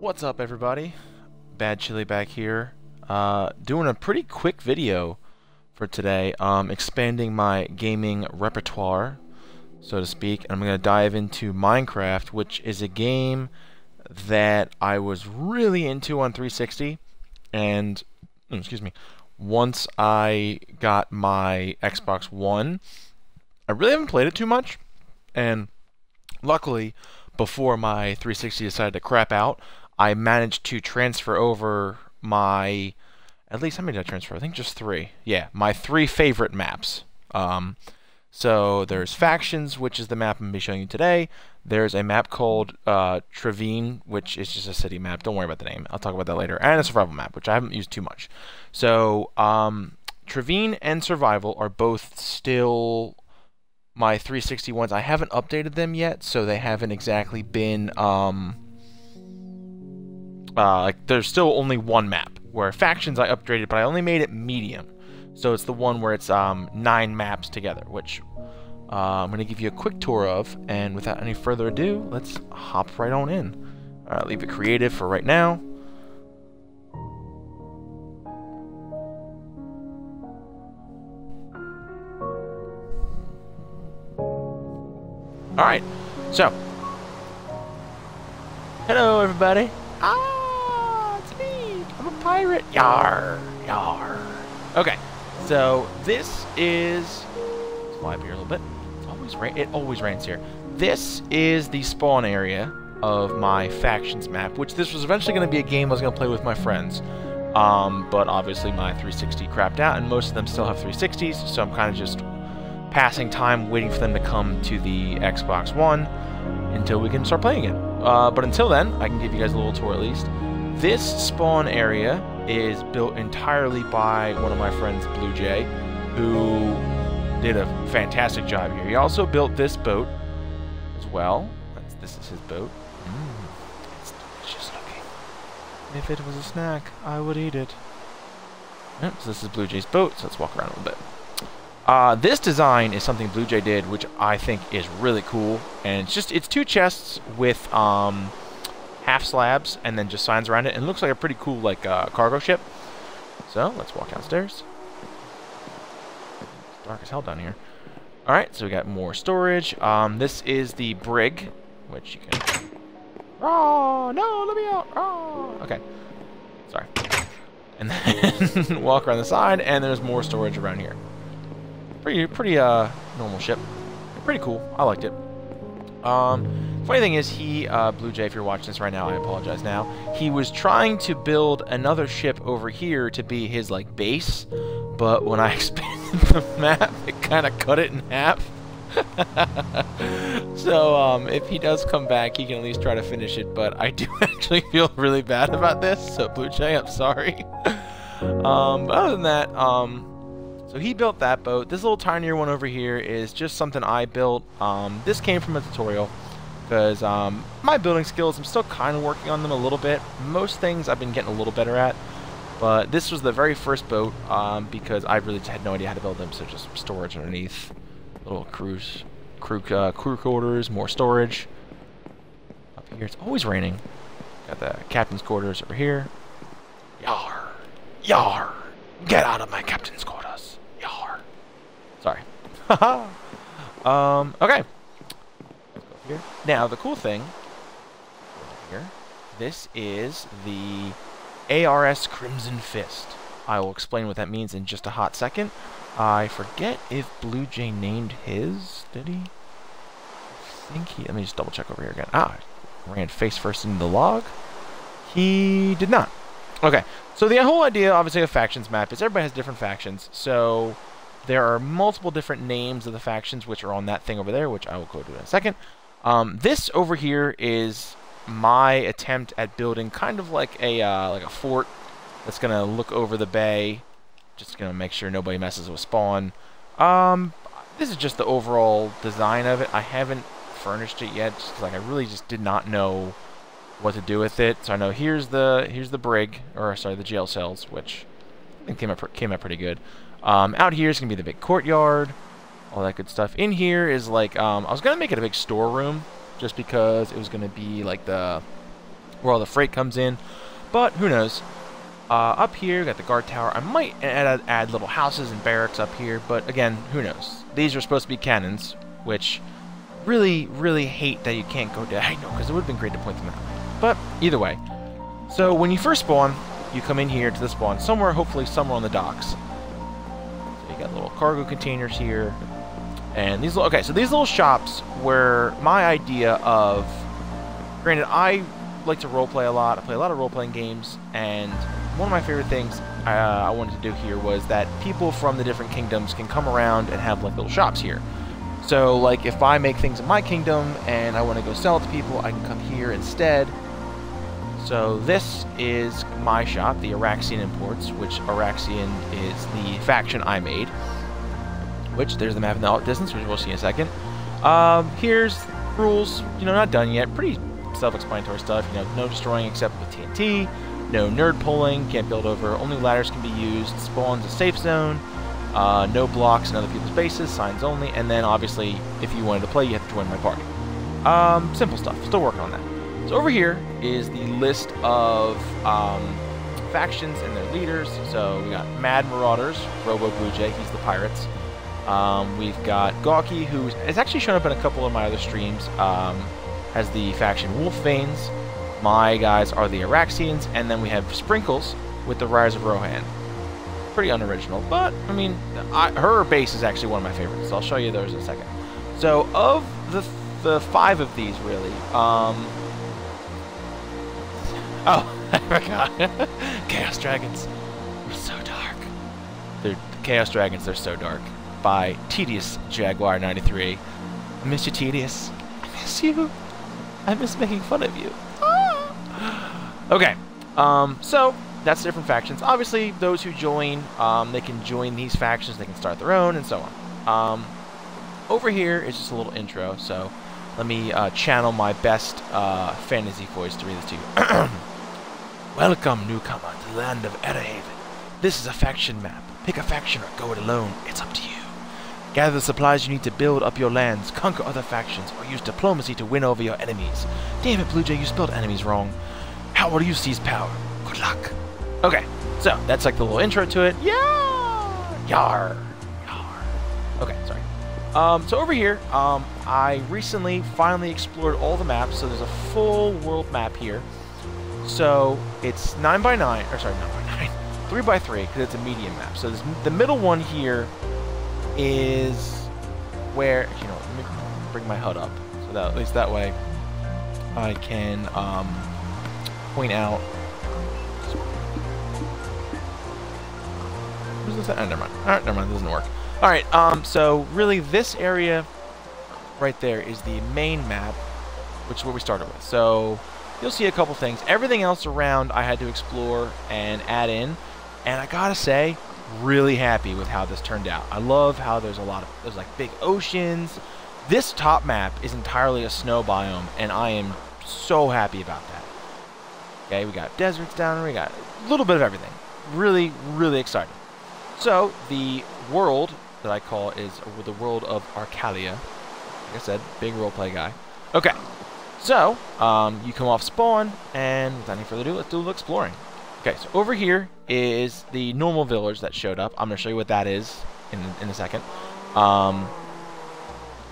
What's up, everybody? Bad Chilii back here, doing a pretty quick video for today, expanding my gaming repertoire, so to speak. And I'm going to dive into Minecraft, which is a game that I was really into on 360, and, excuse me, once I got my Xbox One, I really haven't played it too much, and luckily, before my 360 decided to crap out, I managed to transfer over my, at least how many did I transfer? I think just 3. Yeah, my 3 favorite maps. So there's Factions, which is the map I'm going to be showing you today. There's a map called Trevine, which is just a city map. Don't worry about the name. I'll talk about that later. And a survival map, which I haven't used too much. So Trevine and Survival are both still my 360 ones. I haven't updated them yet, so they haven't exactly been like, there's still only one map, where Factions I upgraded, but I only made it medium. So it's the one where it's 9 maps together, which I'm going to give you a quick tour of, and without any further ado, let's hop right on in. Leave it creative for right now. Alright, so, hello everybody. It's me. I'm a pirate. Yar, yar. Okay, so this is, let's fly up here a little bit. It always rains here. This is the spawn area of my Factions map, which this was eventually going to be a game I was going to play with my friends. But obviously my 360 crapped out, and most of them still have 360s, so I'm kind of just passing time waiting for them to come to the Xbox One until we can start playing it. But until then, I can give you guys a little tour at least. This spawn area is built entirely by one of my friends, Blue Jay, who did a fantastic job here. He also built this boat as well. This is his boat. It's delicious looking. If it was a snack, I would eat it. Yep, so this is Blue Jay's boat, so let's walk around a little bit. This design is something Blue Jay did, which I think is really cool, and it's 2 chests with half slabs and then just signs around it, and it looks like a pretty cool like cargo ship. So let's walk downstairs. It's dark as hell down here. All right, so we got more storage. This is the brig, which you can. Oh no! Let me out! Oh, okay. Sorry. And then walk around the side, and there's more storage around here. Pretty normal ship. Pretty cool. I liked it. Funny thing is, Blue Jay, if you're watching this right now, I apologize now. He was trying to build another ship over here to be his, like, base, but when I expanded the map, it kind of cut it in half. So, if he does come back, he can at least try to finish it, but I do actually feel really bad about this, so Blue Jay, I'm sorry. But other than that, so he built that boat. This little tinier one over here is just something I built. This came from a tutorial because my building skills, I'm still kind of working on them a little bit. Most things I've been getting a little better at, but this was the very first boat because I really had no idea how to build them. So just storage underneath, little crew quarters, more storage. Up here, it's always raining. Got the captain's quarters over here. Yar, yar, get out of my captain's quarters. Sorry. Okay. Let's go here. Now, the cool thing here, this is the ARS Crimson Fist. I will explain what that means in just a hot second. I forget if Blue Jay named his. Did he? I think he. Let me just double check over here again. Ran face first into the log. He did not. Okay. So the whole idea, obviously, of Factions map is everybody has different factions. So there are multiple different names of the factions, which are on that thing over there, which I will go to in a second. This over here is my attempt at building kind of like a fort that's going to look over the bay. Just going to make sure nobody messes with spawn. This is just the overall design of it. I haven't furnished it yet, just 'cause, like, I really just did not know what to do with it. So I know here's the brig, or sorry, the jail cells, which I think came out pretty good. Out here is going to be the big courtyard, all that good stuff. In here is like, I was going to make it a big storeroom, just because it was going to be like the where all the freight comes in. But who knows? Up here, we got the guard tower. I might add little houses and barracks up here, but again, who knows? These are supposed to be cannons, which really, really hate that you can't go down. I know, because it would have been great to point them out. But either way, so when you first spawn, you come in here to the spawn somewhere, hopefully somewhere on the docks. So you got little cargo containers here, and these. Okay, so these little shops were my idea of. Granted, I like to roleplay a lot. I play a lot of role-playing games, and one of my favorite things I wanted to do here was that people from the different kingdoms can come around and have like little shops here. So like if I make things in my kingdom and I want to go sell it to people, I can come here instead. So this is my shop, the Arraxian Imports, which Arraxian is the faction I made. Which there's the map in the distance, which we'll see in a second. Here's rules, not done yet. Pretty self-explanatory stuff. No destroying except with TNT. No nerd pulling, can't build over, only ladders can be used, spawn's a safe zone, no blocks in other people's bases, signs only, and then obviously, if you wanted to play, you have to join my party. Simple stuff, still working on that. So over here is the list of factions and their leaders. So we got Mad Marauders, Robo Blue Jay, he's the pirates. We've got Gawky, who has actually shown up in a couple of my other streams, has the faction Wolf Veins. My guys are the Arraxians, and then we have Sprinkles with the Rise of Rohan. Pretty unoriginal, but, I mean, her base is actually one of my favorites, so I'll show you those in a second. So, of the 5 of these, really, oh, I forgot. Chaos Dragons. They're so dark. The Chaos Dragons, they're so dark. By Tedious Jaguar 93. I miss you, Tedious. I miss you. I miss making fun of you. Okay, so that's the different factions. Obviously, those who join, they can join these factions, they can start their own, and so on. Over here is just a little intro, so let me channel my best fantasy voice to read this to you. Welcome, newcomer, to the land of Erahaven. This is a faction map. Pick a faction or go it alone. It's up to you. Gather the supplies you need to build up your lands, conquer other factions, or use diplomacy to win over your enemies. Damn it, Blue Jay, you spelled enemies wrong. How will you seize power? Good luck. Okay, so that's like the little intro to it. Yeah! Yar! Yar. Okay, sorry. So over here, I recently finally explored all the maps, so there's a full world map here. So it's 9x9, or sorry, 9x9, 3x3, because it's a medium map. So the middle one here is where, let me bring my HUD up, so that at least that way I can point out. Who's this? Oh, never mind. Alright, never mind, it doesn't work. Alright, so really this area right there is the main map, which is where we started with. So you'll see a couple things. Everything else around I had to explore and add in, and I gotta say, really happy with how this turned out. I love how there's like big oceans. This top map is entirely a snow biome, and I am so happy about that. Okay, we got deserts down there, we got a little bit of everything. Really, really excited. So, the world that I call is the world of Arcalia. Like I said, big roleplay guy. Okay, so, you come off spawn, and without any further ado, let's do a little exploring. Okay, so over here is the normal village that showed up. I'm going to show you what that is in a second. Got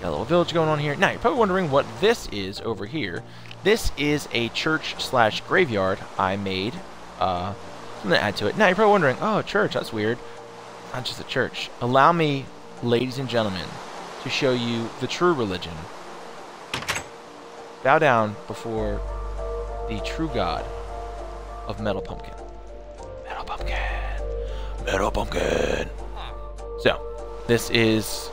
a little village going on here. Now, you're probably wondering what this is over here. This is a church/graveyard I made. Something to add to it. Now, you're probably wondering, oh, church, that's weird. Not just a church. Allow me, ladies and gentlemen, to show you the true religion. Bow down before the true God of Metal Pumpkin. Metal Pumpkin. Metal Pumpkin. So, this is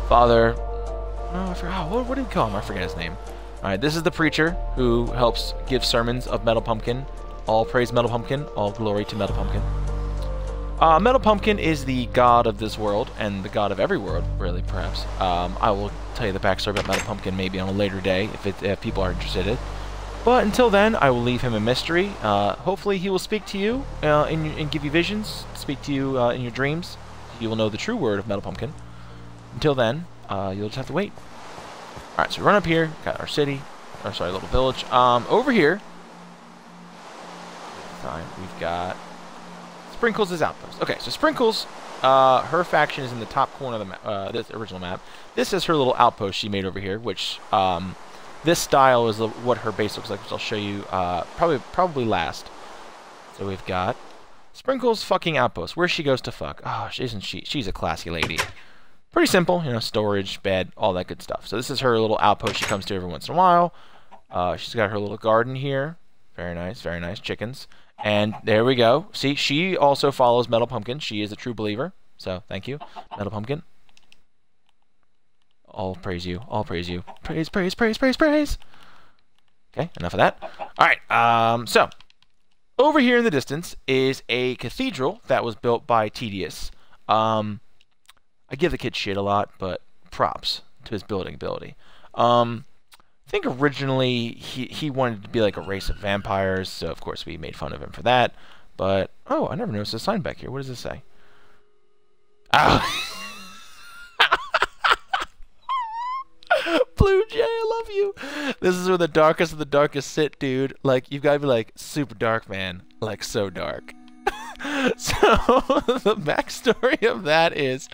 Father... Oh, I forgot. What do we call him? I forget his name. Alright, this is the preacher who helps give sermons of Metal Pumpkin. All praise Metal Pumpkin. All glory to Metal Pumpkin. Metal Pumpkin is the god of this world, and the god of every world, really, perhaps. I will tell you the backstory about Metal Pumpkin maybe on a later day, if people are interested in it. But until then, I will leave him a mystery. Hopefully he will speak to you and give you visions, speak to you in your dreams. You will know the true word of Metal Pumpkin. Until then, you'll just have to wait. Alright, so we run up here, got our city, or sorry, little village. Over here time, we've got Sprinkles' outpost. Okay, so Sprinkles, her faction is in the top corner of the map, this original map. This is her little outpost she made over here, which this style is what her base looks like, which I'll show you probably last. So we've got Sprinkles' fucking outpost, where she goes to fuck. Oh, isn't she? She's a classy lady. Pretty simple, you know, storage, bed, all that good stuff. So this is her little outpost she comes to every once in a while. She's got her little garden here. Very nice chickens. And there we go. See, she also follows Metal Pumpkin. She is a true believer. So, thank you, Metal Pumpkin. All praise you. All praise you. Praise, praise, praise, praise, praise. Okay, enough of that. Alright, so, over here in the distance is a cathedral that was built by Tedious. I give the kid shit a lot, but props to his building ability. I think originally he wanted to be like a race of vampires, so of course we made fun of him for that. But, oh, I never noticed a sign back here. What does this say? Oh. Blue Jay, I love you. This is where the darkest of the darkest sit, dude. Like, you've got to be like, super dark, man. Like, so dark. So, the backstory of that is,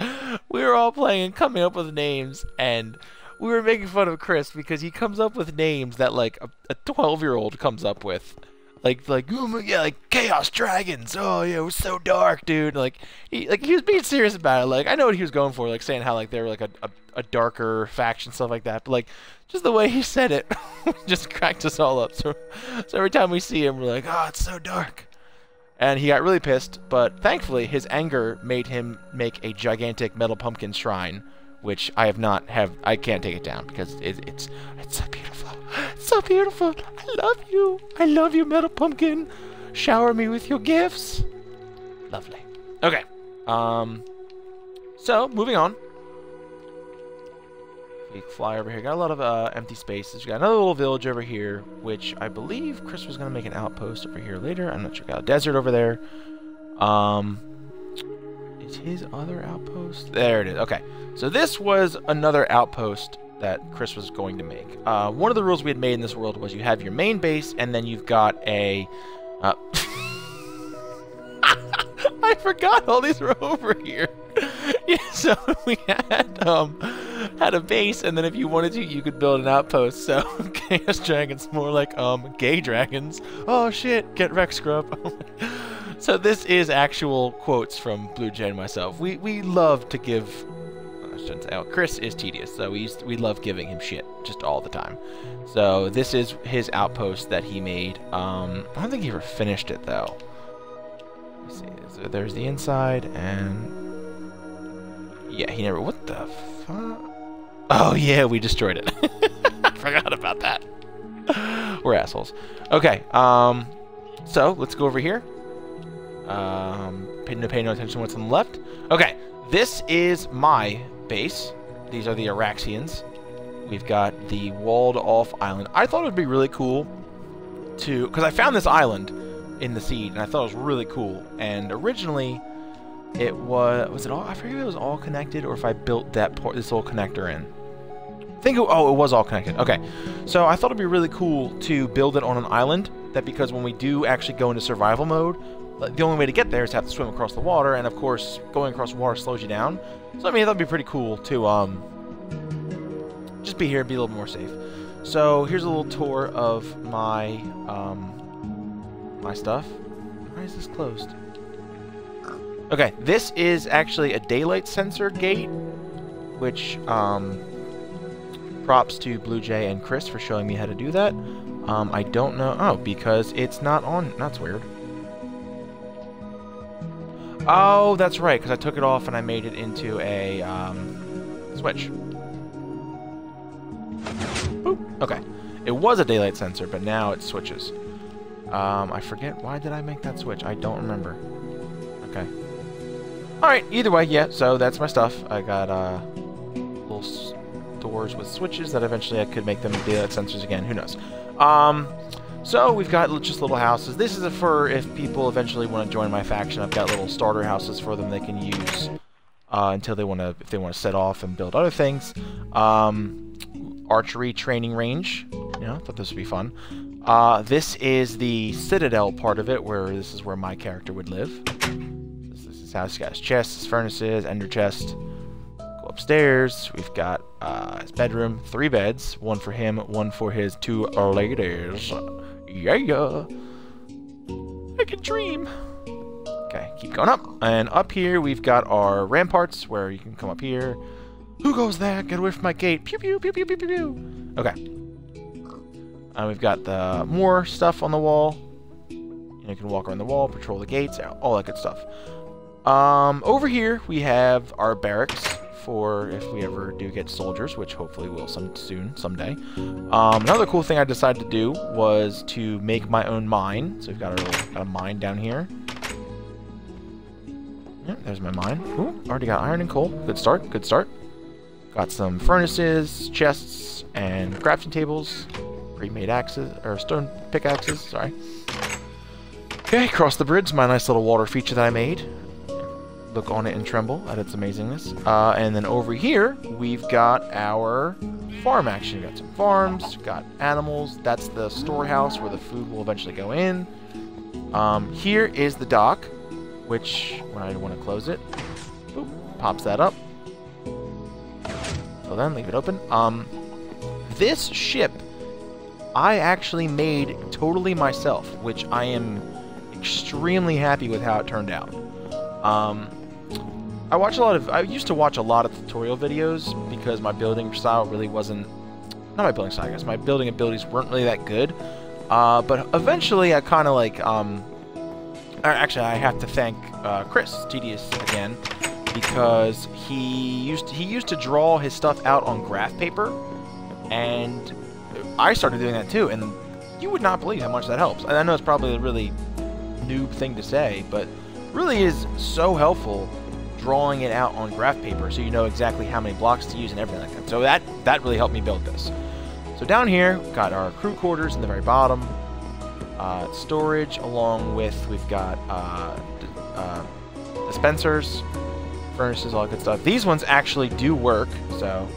we were all playing and coming up with names, and we were making fun of Chris because he comes up with names that, like, a 12-year-old comes up with. Like, oh, yeah, like, Chaos Dragons. Oh, yeah, we're so dark, dude. Like he was being serious about it. Like, I know what he was going for, like, saying how, like, they were, like, a darker faction, stuff like that. But, like, just the way he said it just cracked us all up. So every time we see him, we're like, oh, it's so dark. And he got really pissed, but thankfully his anger made him make a gigantic Metal Pumpkin shrine, which I can't take it down because it's so beautiful. It's so beautiful. I love you. I love you, Metal Pumpkin. Shower me with your gifts. Lovely. Okay. So moving on. We fly over here. Got a lot of empty spaces. We got another little village over here, which I believe Chris was gonna make an outpost over here later. I'm not sure. Got a desert over there. Is his other outpost? There it is. Okay. So this was another outpost that Chris was going to make. One of the rules we had made in this world was you have your main base, and then you've got a... I forgot all these were over here. Yeah, so we had a base, and then if you wanted to, you could build an outpost. So Chaos Dragons, more like gay dragons. Oh shit, get wrecked, scrub. So this is actual quotes from Blue Jay and myself. We love to give... I shouldn't say... Oh, Chris is Tedious, so we love giving him shit just all the time. So this is his outpost that he made. I don't think he ever finished it, though. Let's see. So there's the inside, and... Yeah, he never... What the fuck? Oh, yeah, we destroyed it. I forgot about that. We're assholes. Okay, so let's go over here. Pay no attention to what's on the left. Okay, this is my base. These are the Arraxians. We've got the walled-off island. I thought it would be really cool to... Because I found this island in the seed, and I thought it was really cool. And originally, it was... Was it all... I forget if it was all connected, or if I built that this little connector in. I think... it was all connected. Okay. So I thought it would be really cool to build it on an island, that because when we do actually go into survival mode, the only way to get there is to have to swim across the water, and of course, going across the water slows you down. So I mean, that'd be pretty cool to just be here and be a little more safe. So here's a little tour of my my stuff. Why is this closed? Okay, this is actually a daylight sensor gate, which props to Blue Jay and Chris for showing me how to do that. I don't know. Oh, because it's not on. That's weird. Oh, that's right, because I took it off and I made it into a switch. Boop. Okay. It was a daylight sensor, but now it switches. I forget, why did I make that switch? I don't remember. Okay. Alright, either way, yeah, so that's my stuff. I got little doors with switches that eventually I could make them daylight sensors again. Who knows? So we've got just little houses. This is for if people eventually want to join my faction. I've got little starter houses for them they can use until they want to, if they want to set off and build other things. Archery training range. You know, thought this would be fun. This is the Citadel part of it, where this is where my character would live. This is his house. He's got his chests, his furnaces, ender chest. Go upstairs. We've got his bedroom, 3 beds, 1 for him, 1 for his 2 ladies. Yeah. I can dream. Okay, keep going up. And up here, we've got our ramparts, where you can come up here. Who goes there? Get away from my gate. Pew, pew, pew, pew, pew, pew, pew. Okay. And we've got the more stuff on the wall. You can walk around the wall, patrol the gates, all that good stuff. Over here, we have our barracks for if we ever do get soldiers, which hopefully we'll someday. Another cool thing I decided to do was to make my own mine. So we've got a mine down here. Yeah, there's my mine. Ooh, already got iron and coal. Good start, good start. Got some furnaces, chests, and crafting tables. Pre-made axes, or stone pickaxes, sorry. Okay, cross the bridge, my nice little water feature that I made. Look on it and tremble at its amazingness. And then over here, we've got our farm action. We've got some farms, got animals. That's the storehouse where the food will eventually go in. Here is the dock, which, when I want to close it, boop, pops that up. So then, leave it open. This ship, I actually made totally myself, which I am extremely happy with how it turned out. I used to watch a lot of tutorial videos because my building style really wasn't, not my building style, I guess, my building abilities weren't really that good. But eventually I kind of like, actually I have to thank Chris, Tedious, again, because he used to draw his stuff out on graph paper, and I started doing that too, and you would not believe how much that helps. And I know it's probably a really noob thing to say, but really is so helpful drawing it out on graph paper so you know exactly how many blocks to use and everything like that. So that really helped me build this. So down here, we've got our crew quarters in the very bottom, storage, along with, we've got dispensers, furnaces, all that good stuff. These ones actually do work, so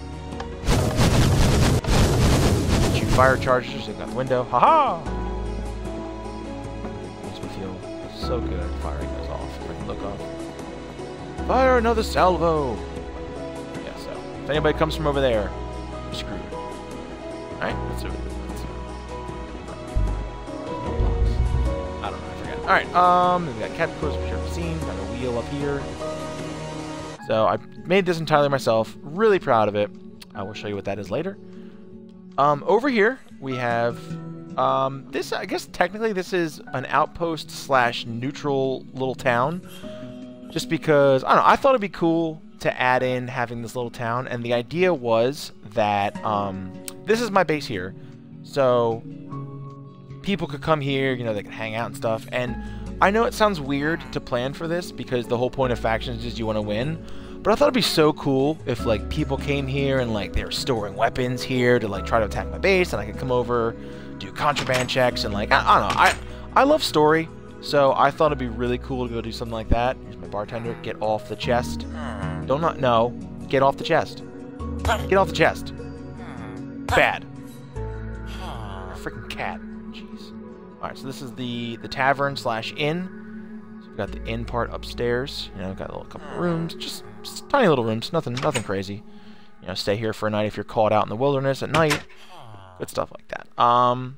shoot fire chargers, they've got the window, haha! Makes me feel so good. Firing goes off, if I can look off. Fire another salvo! Yeah, so if anybody comes from over there, you're screwed. Alright, let's do it. I don't know, I forgot. Alright, we got cat course, which you've seen, got a wheel up here. So I made this entirely myself, really proud of it. I will show you what that is later. Over here, we have this, I guess technically this is an outpost slash neutral little town. Just because, I don't know, I thought it'd be cool to add in having this little town, and the idea was that this is my base here, so people could come here, you know, they could hang out and stuff, and I know it sounds weird to plan for this because the whole point of factions is you want to win, but I thought it'd be so cool if like people came here and like they were storing weapons here to like try to attack my base, and I could come over, do contraband checks, and like, I don't know, I love story. So I thought it'd be really cool to go do something like that. Here's my bartender. Get off the chest. No. Get off the chest. Get off the chest. Bad. Freaking cat. Jeez. Alright, so this is the tavern slash inn. So we've got the inn part upstairs. You know, we've got a little couple of rooms. Just tiny little rooms. Nothing crazy. You know, stay here for a night if you're caught out in the wilderness at night. Good stuff like that. So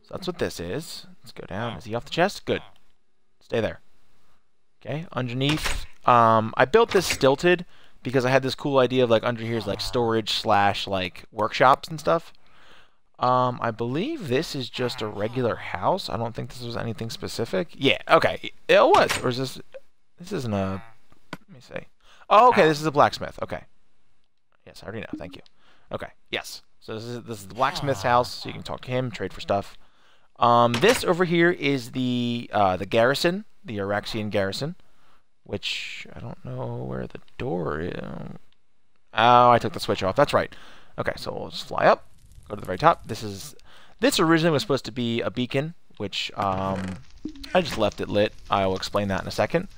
that's what this is. Let's go down. Is he off the chest? Good. Stay there. Okay, underneath. I built this stilted because I had this cool idea of like under here is like storage slash like workshops and stuff. I believe this is just a regular house. I don't think this was anything specific. Yeah, okay. It was. Or is this... This isn't a... Let me see. Oh, okay, this is a blacksmith. Okay. Yes, I already know. Thank you. Okay, yes. So this is the blacksmith's house, so you can talk to him, trade for stuff. This over here is the garrison, the Arraxian garrison, which I don't know where the door is. Oh, I took the switch off. That's right. Okay, so we'll just fly up, go to the very top. This originally was supposed to be a beacon, which I just left it lit. I will explain that in a second.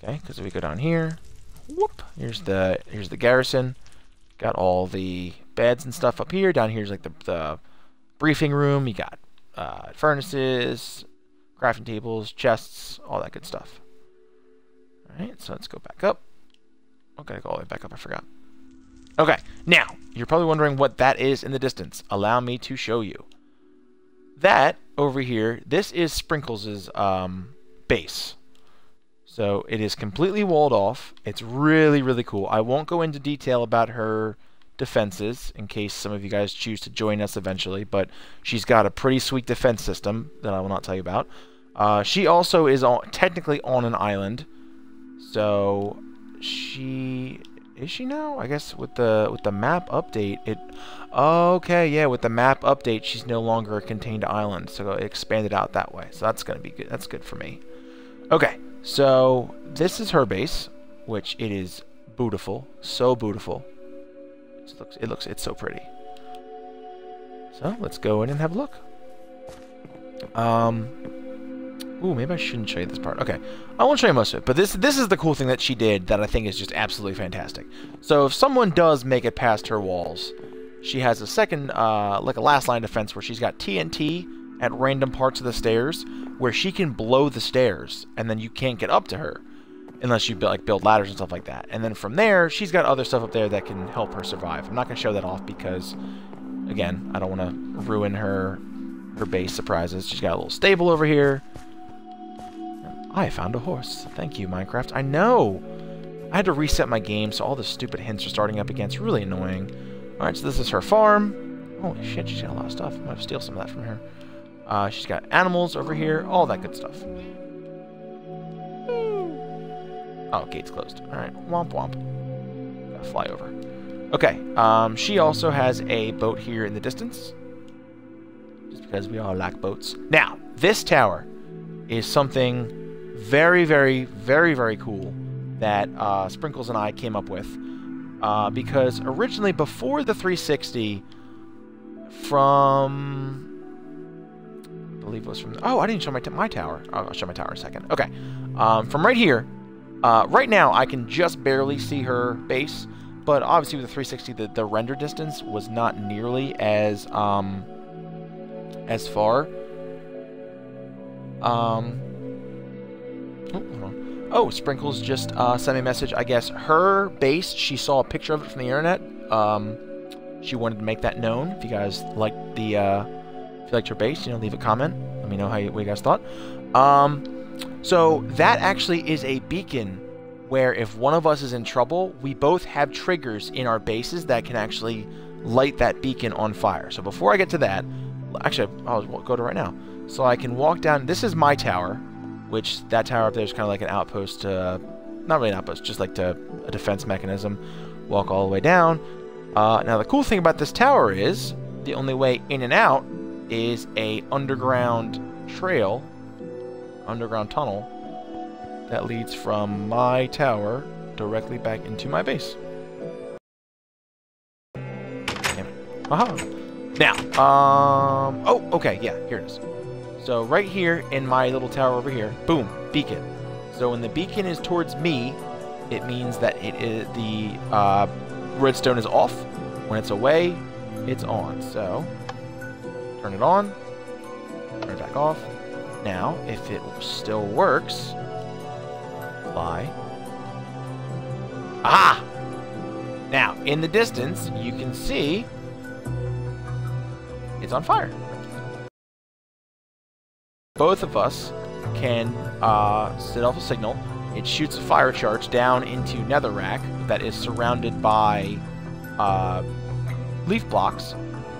Okay, because if we go down here, whoop, here's the garrison. Got all the beds and stuff up here. Down here's like the briefing room. You got furnaces, crafting tables, chests, all that good stuff. Alright, so let's go back up. Okay, go all the way back up, I forgot. Okay, now, you're probably wondering what that is in the distance. Allow me to show you. That, over here, this is Sprinkles' base. So, it is completely walled off. It's really, really cool. I won't go into detail about her defenses, in case some of you guys choose to join us eventually, but she's got a pretty sweet defense system that I will not tell you about. She also is technically on an island. So, is she now? I guess with the map update, okay, yeah, with the map update, she's no longer a contained island, so it expanded out that way. So that's gonna be good. That's good for me. Okay, so this is her base, which it is beautiful, so beautiful. It's so pretty. So let's go in and have a look. Ooh, maybe I shouldn't show you this part. Okay, I won't show you most of it, but this is the cool thing that she did that I think is just absolutely fantastic. So if someone does make it past her walls, she has a second, like a last line of defense where she's got TNT at random parts of the stairs where she can blow the stairs, and then you can't get up to her unless you build ladders and stuff like that. And then from there, she's got other stuff up there that can help her survive. I'm not going to show that off because, again, I don't want to ruin her base surprises. She's got a little stable over here. I found a horse. Thank you, Minecraft. I know! I had to reset my game, so all the stupid hints are starting up again. It's really annoying. Alright, so this is her farm. Holy shit, she's got a lot of stuff. I might steal some of that from her. She's got animals over here. All that good stuff. Oh, gate's closed. Alright, womp womp. Gotta fly over. Okay, she also has a boat here in the distance. Just because we all like boats. Now, this tower is something very, very, very, very cool that Sprinkles and I came up with. Because originally, before the 360, from... I believe it was from... Oh, I didn't show my tower. I'll show my tower in a second. Okay. From right here, right now, I can just barely see her base. But obviously, with the 360, the render distance was not nearly as far. Oh, Sprinkles just sent me a message. I guess her base, she saw a picture of it from the internet. She wanted to make that known. If you guys liked if you liked her base, leave a comment. Let me know what you guys thought. So that actually is a beacon where if one of us is in trouble, we both have triggers in our bases that can actually light that beacon on fire. So before I get to that, actually, I'll go to right now. So I can walk down. This is my tower, which that tower up there is kind of like an outpost. Not really an outpost, just like a defense mechanism. Walk all the way down. Now the cool thing about this tower is the only way in and out is a underground trail, underground tunnel that leads from my tower directly back into my base. Aha. Now, oh, okay, yeah, here it is. So right here in my little tower over here, boom, beacon. So when the beacon is towards me, it means that the redstone is off. When it's away, it's on. So turn it on, turn it back off. Now, if it still works, fly. Aha! Now, in the distance, you can see it's on fire. Both of us can set off a signal. It shoots a fire charge down into netherrack that is surrounded by leaf blocks,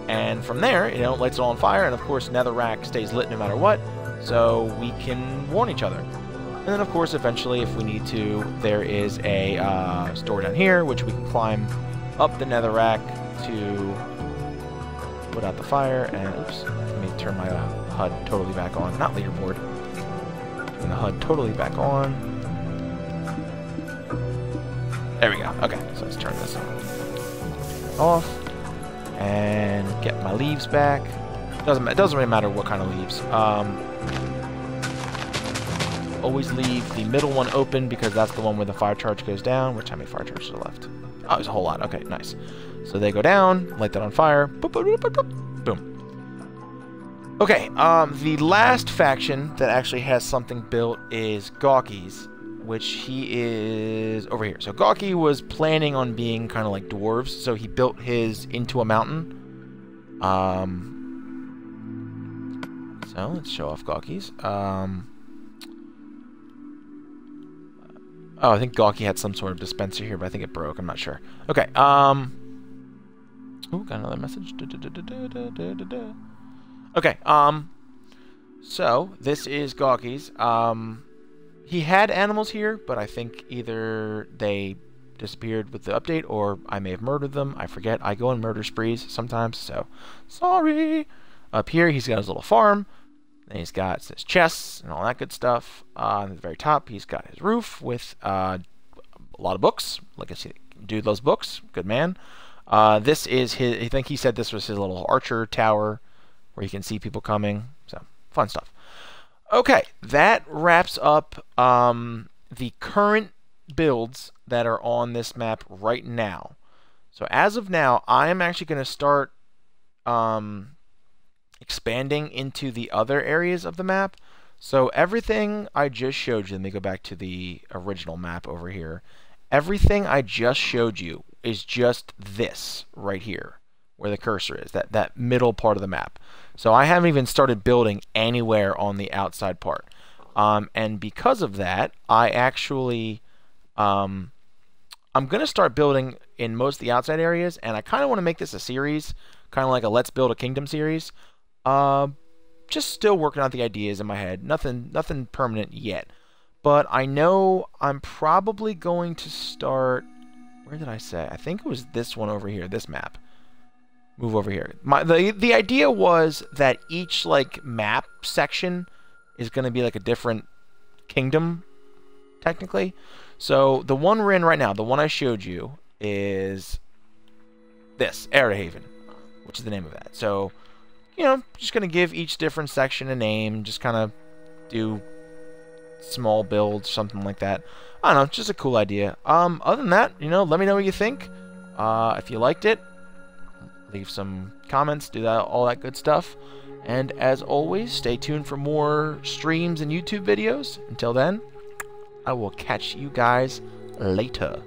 and from there, lights it all on fire. And of course, netherrack stays lit no matter what, so we can warn each other. And then, of course, eventually, if we need to, there is a store down here, which we can climb up the netherrack to put out the fire. And oops, let me turn my HUD totally back on. Not leaderboard. Turn the HUD totally back on. There we go. Okay, so let's turn this off and get my leaves back. It doesn't really matter what kind of leaves. Always leave the middle one open because that's the one where the fire charge goes down. Which how many fire charges are left? Oh, there's a whole lot. Okay, nice. So they go down, light that on fire. Boop, boop, boop, boop, boop. Boom. Okay, the last faction that actually has something built is Gawky's, which he is over here. So Gawky was planning on being kind of like dwarves, so he built his into a mountain. So let's show off Gawky's. Oh, I think Gawky had some sort of dispenser here, but I think it broke. I'm not sure. Okay. Ooh, got another message. Okay. So this is Gawky's. He had animals here, but I think either they disappeared with the update, or I may have murdered them. I forget. I go on murder sprees sometimes, so sorry. Up here, he's got his little farm. Then he's got his chests and all that good stuff. At the very top, he's got his roof with a lot of books. Like I said, dude loves books. Good man. This is his. I think he said this was his little archer tower, where you can see people coming. So fun stuff. Okay, that wraps up the current builds that are on this map right now. So as of now, I am actually going to start expanding into the other areas of the map. So everything I just showed you, let me go back to the original map over here. Everything I just showed you is just this right here, where the cursor is, that middle part of the map. So I haven't even started building anywhere on the outside part. And because of that, I actually, I'm going to start building in most of the outside areas, and I kind of want to make this a series, kind of like a Let's Build a Kingdom series. Just still working out the ideas in my head. Nothing permanent yet. But I know I'm probably going to start... Where did I say? I think it was this one over here, this map. Move over here. The idea was that each like map section is going to be like a different kingdom, technically. So the one we're in right now, the one I showed you, is this, Haven, which is the name of that. So, you know, just going to give each different section a name, just kind of do small builds, something like that. I don't know, just a cool idea. Other than that, you know, let me know what you think. If you liked it, leave some comments, do that, all that good stuff. And as always, stay tuned for more streams and YouTube videos. Until then, I will catch you guys later.